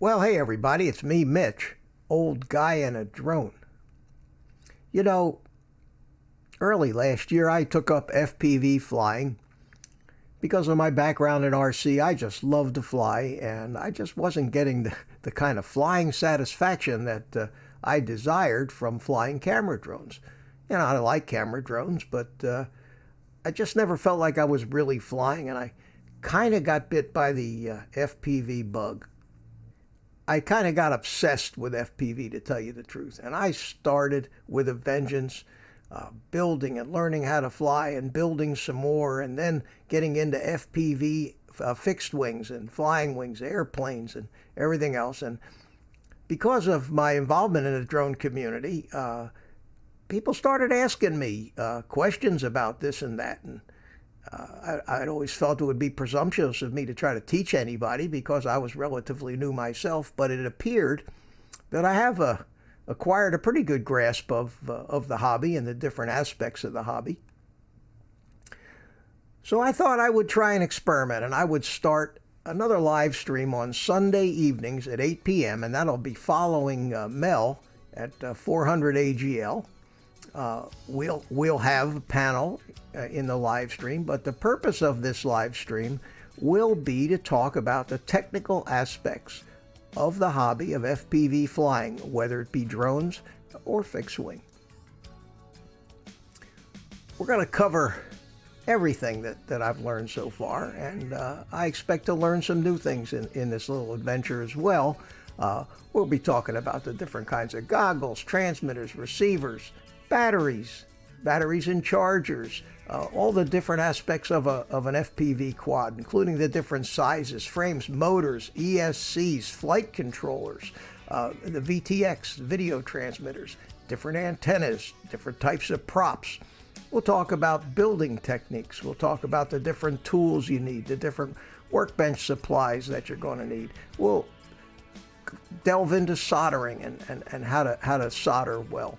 Well, hey everybody, it's me, Mitch, old guy in a drone. You know, early last year I took up FPV flying. Because of my background in RC, I just love to fly, and I just wasn't getting the kind of flying satisfaction that I desired from flying camera drones. You know, I like camera drones, but I just never felt like I was really flying, and I kind of got bit by the FPV bug. I kind of got obsessed with FPV, to tell you the truth, and I started with a vengeance, building and learning how to fly and building some more, and then getting into FPV fixed wings and flying wings, airplanes and everything else. And because of my involvement in the drone community, people started asking me questions about this and that, and I'd always felt it would be presumptuous of me to try to teach anybody because I was relatively new myself, but it appeared that I have acquired a pretty good grasp of the hobby and the different aspects of the hobby. So I thought I would try an experiment, and I would start another live stream on Sunday evenings at 8 p.m., and that'll be following Mel at 400 AGL. We'll have a panel in the live stream, but the purpose of this live stream will be to talk about the technical aspects of the hobby of FPV flying, whether it be drones or fixed wing. We're going to cover everything that I've learned so far, and I expect to learn some new things in this little adventure as well. We'll be talking about the different kinds of goggles, transmitters, receivers, batteries and chargers, all the different aspects of an FPV quad, including the different sizes, frames, motors, ESCs, flight controllers, the VTX, video transmitters, different antennas, different types of props. We'll talk about building techniques. We'll talk about the different tools you need, the different workbench supplies that you're going to need. We'll delve into soldering and how to solder well.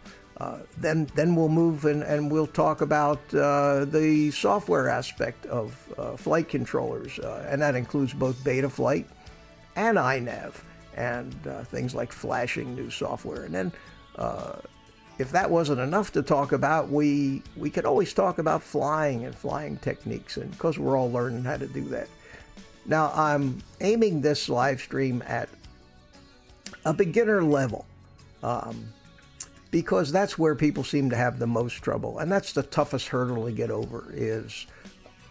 Then we'll move and we'll talk about the software aspect of flight controllers, and that includes both Betaflight and iNav, and things like flashing new software. And then if that wasn't enough to talk about, we could always talk about flying and flying techniques, and because we're all learning how to do that. Now, I'm aiming this live stream at a beginner level. Because that's where people seem to have the most trouble. And that's the toughest hurdle to get over, is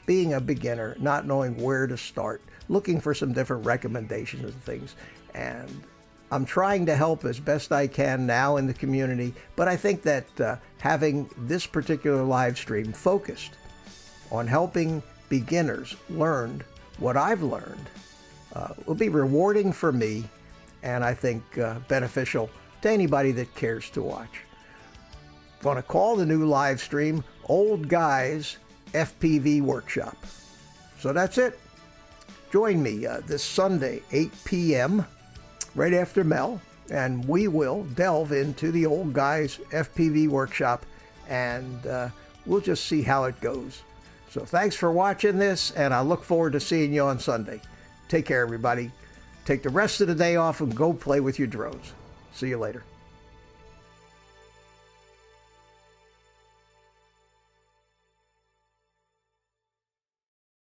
being a beginner, not knowing where to start, looking for some different recommendations and things. And I'm trying to help as best I can now in the community, but I think that having this particular live stream focused on helping beginners learn what I've learned will be rewarding for me, and I think beneficial to anybody that cares to watch. I'm going to call the new live stream Old Guys FPV Workshop. So that's it. Join me this Sunday, 8 p.m., right after Mel, and we will delve into the Old Guys FPV Workshop, and we'll just see how it goes. So thanks for watching this, and I look forward to seeing you on Sunday. Take care, everybody. Take the rest of the day off and go play with your drones. See you later.